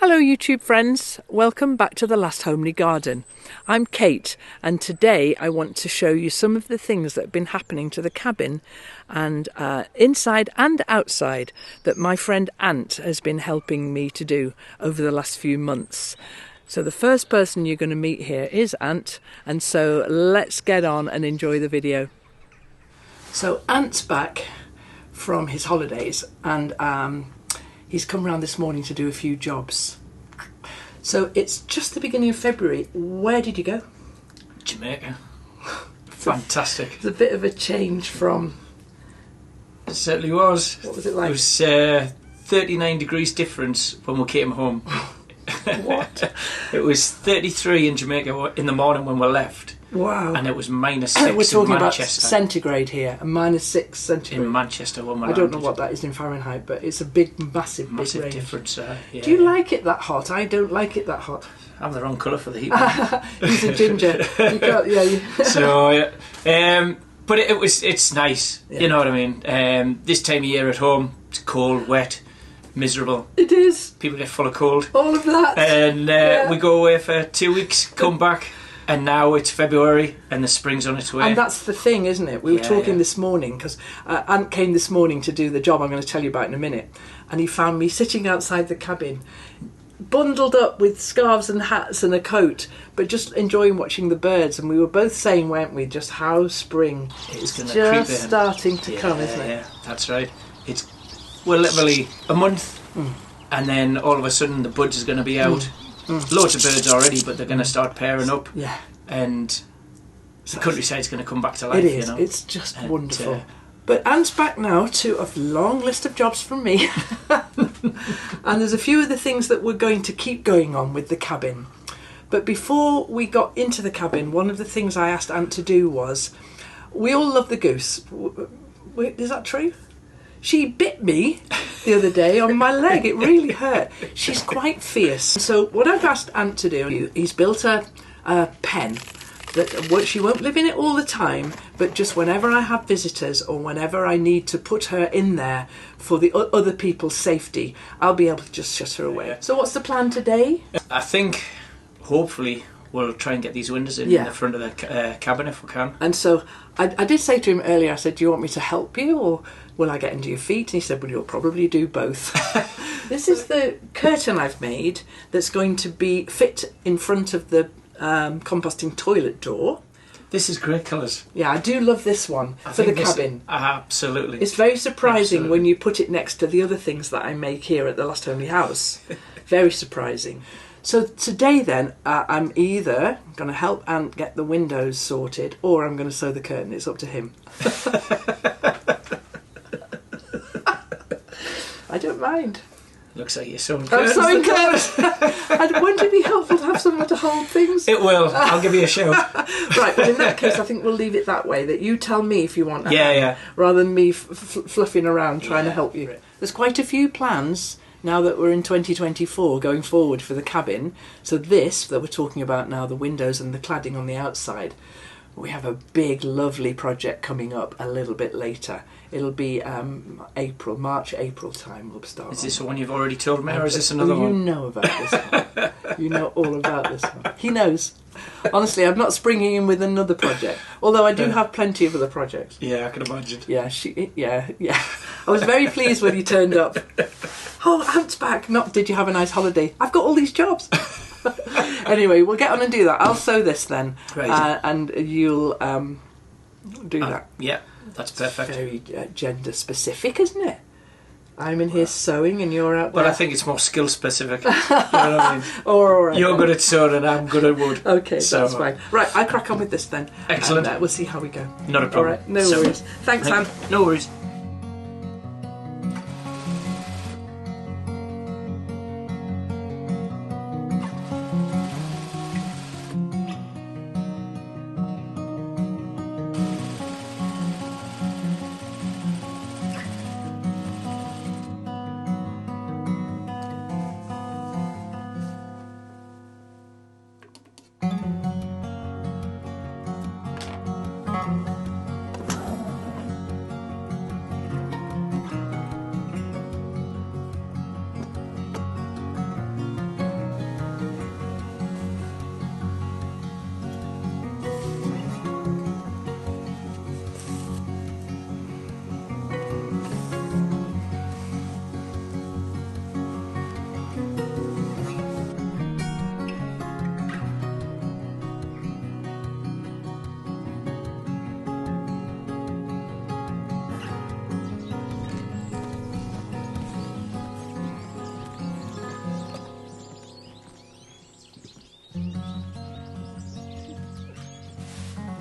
Hello YouTube friends, welcome back to The Last Homely Garden. I'm Kate and today I want to show you some of the things that have been happening to the cabin and inside and outside that my friend Ant has been helping me to do over the last few months. So the first person you're going to meet here is Ant, and so let's get on and enjoy the video. So Ant's back from his holidays and he's come round this morning to do a few jobs. So it's just the beginning of February. Where did you go? Jamaica. Fantastic. It's a bit of a change from... It certainly was. What was it like? It was 39 degrees difference when we came home. What? It was 33 in Jamaica in the morning when we left. Wow. And it was -6 We're talking in about Manchester. centigrade here, and -6 centigrade. In Manchester when we I don't know landed. what that is in Fahrenheit, but it's a big, massive Massive range. difference. Yeah. Do you like it that hot? I don't like it that hot. I'm the wrong colour for the heat. He's a ginger. You got, yeah. So yeah. But it's nice. Yeah. You know what I mean. This time of year at home, it's cold, wet, miserable. It is. People get full of cold. All of that. And Yeah. we go away for 2 weeks, come back, and now it's February and the spring's on its way. And that's the thing, isn't it? We were talking this morning, because Ant came this morning to do the job I'm going to tell you about in a minute, and he found me sitting outside the cabin, bundled up with scarves and hats and a coat, but just enjoying watching the birds. And we were both saying, weren't we, just how spring is gonna just creep in. starting to come, isn't it? Yeah, that's right. We're literally a month, and then all of a sudden the buds is going to be out. Loads of birds already, but they're going to start pairing up. Yeah. And the countryside's going to come back to life. It is. You know? It's just And, wonderful. But Ant's back now to a long list of jobs from me. And there's a few of the things that we're going to keep going on with the cabin. But before we got into the cabin, one of the things I asked Ant to do was, we all love the goose. Is that true? She bit me the other day on my leg. It really hurt. She's quite fierce. So what I've asked Ant to do, he's built a pen that she won't live in it all the time, but just whenever I have visitors or whenever I need to put her in there for the other people's safety, I'll be able to just shut her away. So what's the plan today? I think, hopefully, we'll try and get these windows in the front of the cabin if we can. And so I did say to him earlier, I said, do you want me to help you or will I get into your feet? And he said, well, you'll probably do both. This is the curtain I've made that's going to be fit in front of the composting toilet door. This is great colours. Yeah, I do love this one for the cabin. Absolutely. It's very surprising when you put it next to the other things that I make here at the Last Homely House. Very surprising. So today then, I'm either going to help Ant get the windows sorted or I'm going to sew the curtain. It's up to him. I don't mind. Looks like you're sewing I'm curtains. sewing curtains. Wouldn't it be helpful to have someone to hold things? It will. I'll give you a shout. Right, well in that case I think we'll leave it that way, that you tell me if you want a hand, Yeah. rather than me fluffing around trying to help you. Right. There's quite a few plans now that we're in 2024 going forward for the cabin. So this that we're talking about now, the windows and the cladding on the outside, we have a big lovely project coming up a little bit later. It'll be March, April time we'll start. Is this the one you've already told me, or is this another one? You know about this one. You know all about this one. He knows. Honestly, I'm not springing in with another project. Although I do have plenty of other projects. Yeah, I can imagine. Yeah. I was very pleased when you turned up. Oh, Ant's back. Not, did you have a nice holiday? I've got all these jobs. Anyway, we'll get on and do that. I'll sew this then. Right. And you'll do that. Yeah, that's perfect. It's very gender specific, isn't it? I'm in here sewing and you're out there. Well, I think it's more skill specific. You know what I mean? All right. You're good at sewing and I'm good at wood. Okay, So, that's fine. Right, I crack on with this then. Excellent. And, we'll see how we go. Not a problem. All right, no worries. Thanks, Anne. No worries.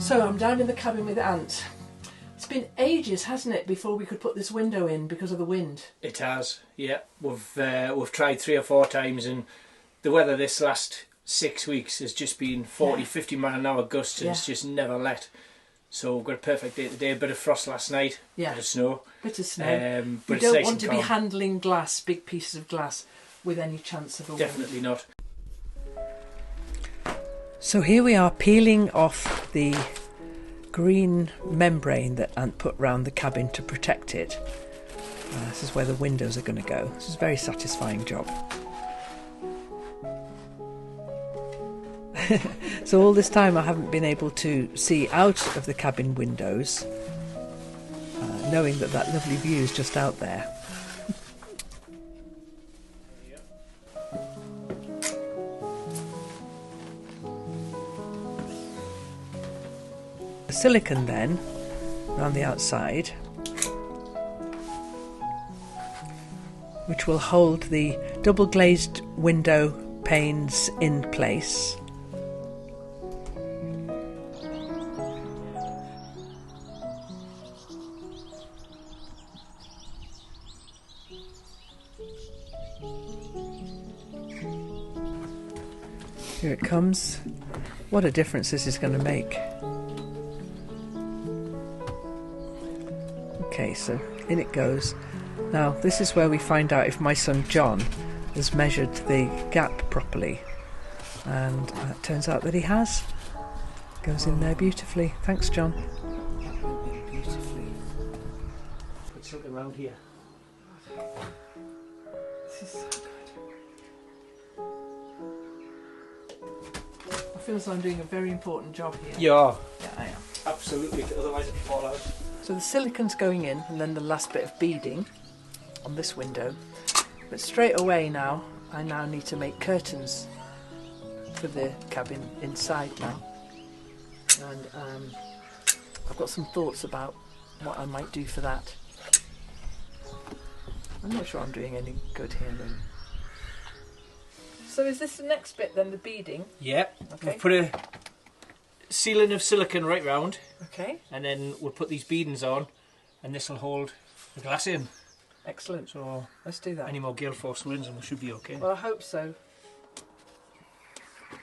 So I'm down in the cabin with Ant. It's been ages, hasn't it, before we could put this window in because of the wind? It has, yeah. We've tried 3 or 4 times, and the weather this last 6 weeks has just been 40, 50 mile an hour gusts, and it's just never let. So we've got a perfect day today. A bit of frost last night, bit of snow. Bit of snow. But we don't want to be handling glass, big pieces of glass, with any chance of a wind. Definitely not. So here we are peeling off the green membrane that Ant put round the cabin to protect it. This is where the windows are going to go. This is a very satisfying job. So all this time I haven't been able to see out of the cabin windows, knowing that that lovely view is just out there. The silicone then around the outside, which will hold the double glazed window panes in place. Here it comes. What a difference this is going to make. Okay, so in it goes. Now this is where we find out if my son John has measured the gap properly, and it turns out that he has. Goes in there beautifully. Thanks, John. Beautifully. Put something around here. This is so good. I feel as though I'm doing a very important job here. Yeah, I am. absolutely. Otherwise it'll fall out. So the silicone's going in, and then the last bit of beading on this window. But straight away now, I now need to make curtains for the cabin inside now. And I've got some thoughts about what I might do for that. I'm not sure I'm doing any good here though. So is this the next bit then, the beading? Yeah. Okay. We'll put a sealing of silicone right round. Okay. And then we'll put these beadings on, and this will hold the glass in. Excellent. So let's do that. any more gale force winds and we should be okay. Well, I hope so.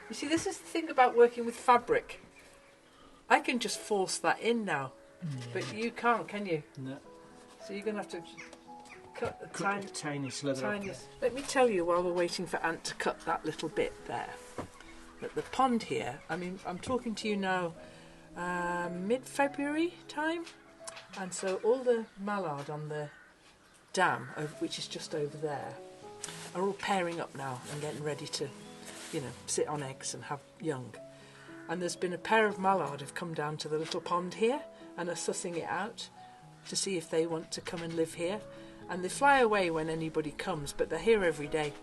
You see, this is the thing about working with fabric. I can just force that in now, but you can't, can you? No. So you're going to have to cut a tiny slither. tiny. Let me tell you while we're waiting for Ant to cut that little bit there, that the pond here, I mean, I'm talking to you now mid-February time, and so all the mallard on the dam, which is just over there, are all pairing up now and getting ready to, you know, sit on eggs and have young. And there's been a pair of mallard who've come down to the little pond here and are sussing it out to see if they want to come and live here. And they fly away when anybody comes, but they're here every day.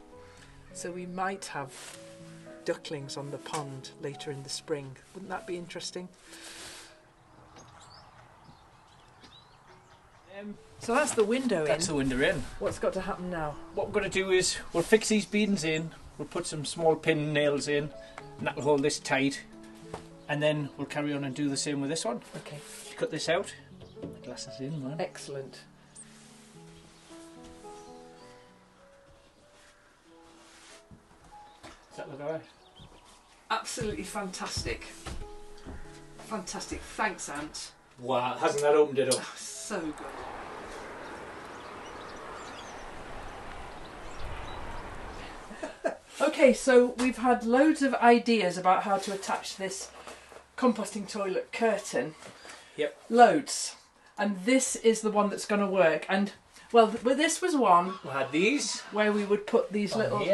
So we might have ducklings on the pond later in the spring. Wouldn't that be interesting? So that's the window in. That's the window in. What's got to happen now? What we're going to do is we'll fix these beadings in, we'll put some small pin nails in, and that'll hold this tight. And then we'll carry on and do the same with this one. Okay. Cut this out. The glass is in, man. Excellent. Does that look alright? Absolutely fantastic. Fantastic. Thanks, Ant. Wow, hasn't that opened it up? Oh, so good. Okay, so we've had loads of ideas about how to attach this composting toilet curtain. Yep. Loads. And this is the one that's going to work. And, well, this was one We had these where we would put these little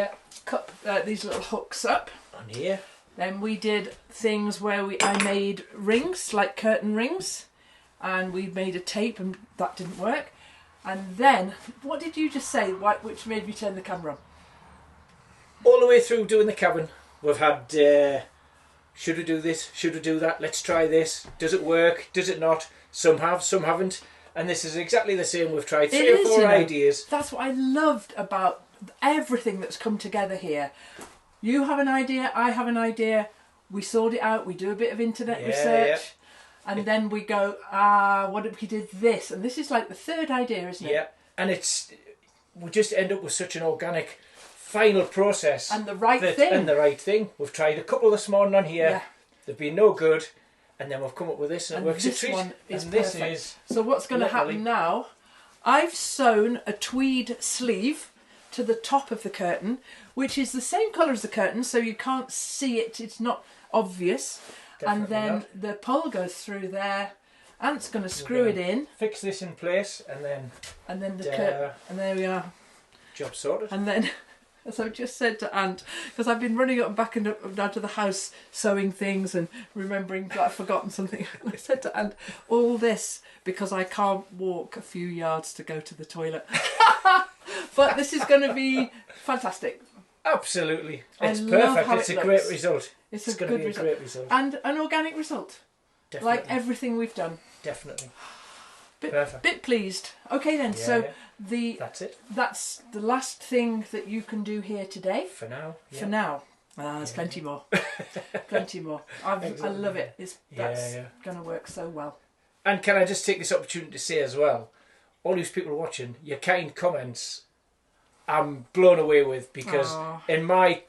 these little hooks up. on here. Then we did things where I made rings, like curtain rings, and we made a tape, and that didn't work. And then, what did you just say, which made me turn the camera on? All the way through doing the cabin, we've had, should we do this, should we do that, let's try this, does it work, does it not, some have, some haven't, and this is exactly the same. We've tried 3 or 4 ideas. That's what I loved about everything that's come together here. You have an idea, I have an idea, we sort it out, we do a bit of internet research, And then we go, what if we did this? And this is like the third idea, isn't it? Yeah, and we just end up with such an organic final process. And the right thing. And the right thing. We've tried a couple this morning on here. Yeah. They've been no good. And then we've come up with this and it works a treat. One is and perfect. This is so what's going to happen now, I've sewn a tweed sleeve to the top of the curtain, which is the same colour as the curtain, so you can't see it, it's not obvious. Definitely and then not. The pole goes through there. Ant's going to screw it in. Fix this in place and then the curtain. And there we are. Job sorted. And then, as I've just said to Ant, because I've been running up and back and down to the house sewing things and remembering that I've forgotten something. And I said to Ant, all this because I can't walk a few yards to go to the toilet. But this is going to be fantastic. Absolutely. It's perfect. It's a great result. It's going to be a great result. And an organic result. Definitely. Like everything we've done. Definitely. Perfect. Bit pleased. Okay then, that's it. That's the last thing that you can do here today. For now. Yeah. For now. There's plenty more. Plenty more. I love it. That's going to work so well. And can I just take this opportunity to say as well, all these people watching, your kind comments, I'm blown away with, because in my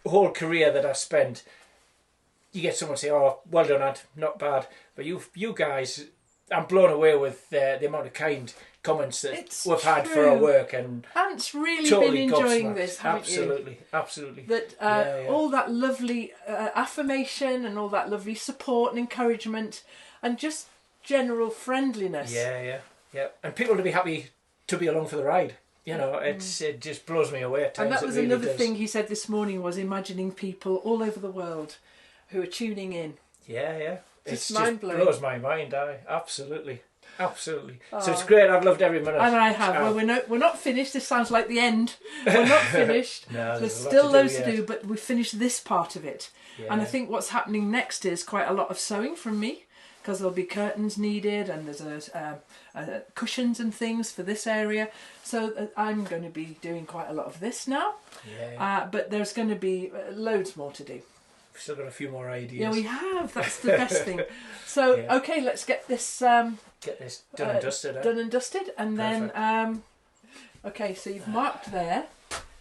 whole career that I've spent, you get someone say, "Oh, well done, Ant, not bad." But you guys, I'm blown away with the amount of kind comments that we've had for our work, and Ant's really totally been enjoying this, haven't absolutely, you? Absolutely. That all that lovely affirmation and all that lovely support and encouragement, and just general friendliness. Yeah. And people to be happy to be along for the ride. You know, it just blows me away at times. And that was really another thing he said this morning, was imagining people all over the world who are tuning in. Yeah. It's mind-blowing. Blows my mind, absolutely. So it's great. I've loved every minute. And I have. Well, we're not finished. This sounds like the end. We're not finished. No, there's still loads to do, but we finished this part of it. Yeah. And I think what's happening next is quite a lot of sewing from me, because there'll be curtains needed, and there's cushions and things for this area. So I'm going to be doing quite a lot of this now. Yeah. But there's going to be loads more to do. We've still got a few more ideas. Yeah, we have. That's the best thing. So, okay, let's get this... done and dusted. Done and dusted. And perfect. Then... okay, so you've marked there.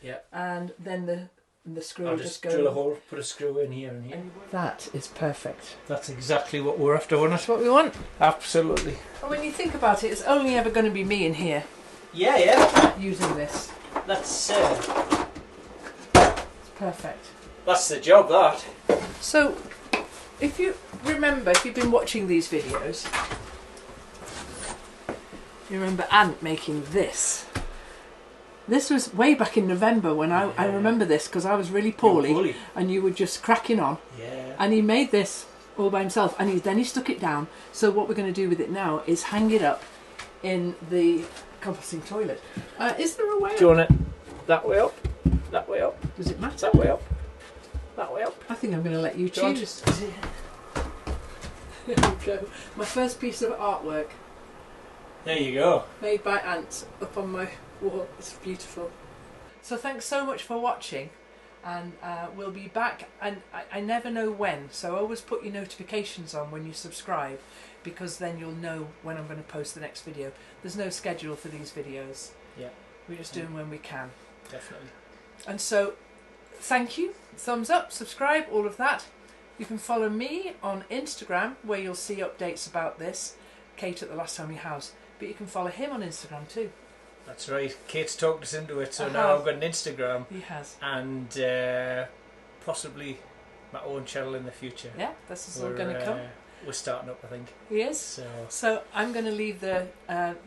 Yeah. And then the screw will just go... drill a hole, put a screw in here and here. That is perfect. That's exactly what we're after, isn't it? That's what we want. Absolutely. And when you think about it, it's only ever going to be me in here. Yeah. Using this. That's... it's perfect. That's the job, that. So, if you remember, if you've been watching these videos, you remember Ant making this. This was way back in November when I remember this, because I was really poorly and you were just cracking on. Yeah. And he made this all by himself, and then he stuck it down. So what we're going to do with it now is hang it up in the composting toilet. Is there a way up? Do you want it that way up? That way up? Does it matter? That way up? That way up? I think I'm going to let you choose. There we go. My first piece of artwork. There you go. Made by Ant up on my wall. It's beautiful. So thanks so much for watching, and we'll be back, and I never know when, so always put your notifications on when you subscribe, because then you'll know when I'm going to post the next video. There's no schedule for these videos. Yeah. We just do them when we can. Definitely. And so thank you, thumbs up, subscribe, all of that. You can follow me on Instagram, where you'll see updates about this, Kate at the Last Time We House, but you can follow him on Instagram too. That's right, Kate's talked us into it, so now I've got an Instagram. He has. And possibly my own channel in the future. Yeah, this is all going to come. We're starting up, I think. He is. So I'm going to leave the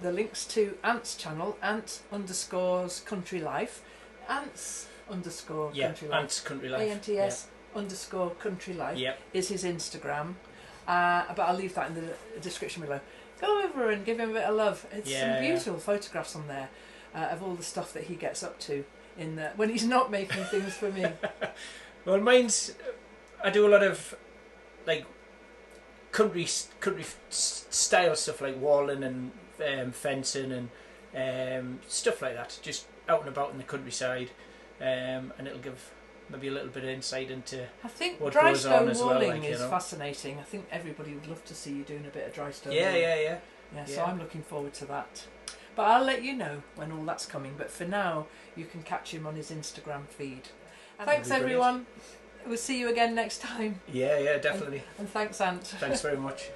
links to Ant's channel, Ant_Country Life. Ants_Country Life. Ants Country Life. ANTS_Country Life is his Instagram. But I'll leave that in the description below. Go over and give him a bit of love. It's some beautiful photographs on there of all the stuff that he gets up to when he's not making things for me. Well, mine's... I do a lot of like country style stuff, like walling and fencing and stuff like that, just out and about in the countryside, and it'll give maybe a little bit of insight into I think what dry goes on stone as well, walling like, you is know. fascinating. I think everybody would love to see you doing a bit of dry stone Yeah, walling. yeah. Yeah, so Yeah. I'm looking forward to that. But I'll let you know when all that's coming. But for now, you can catch him on his Instagram feed. Thanks, That'd be everyone. We'll see you again next time. Yeah, definitely. And thanks, Ant. Thanks very much.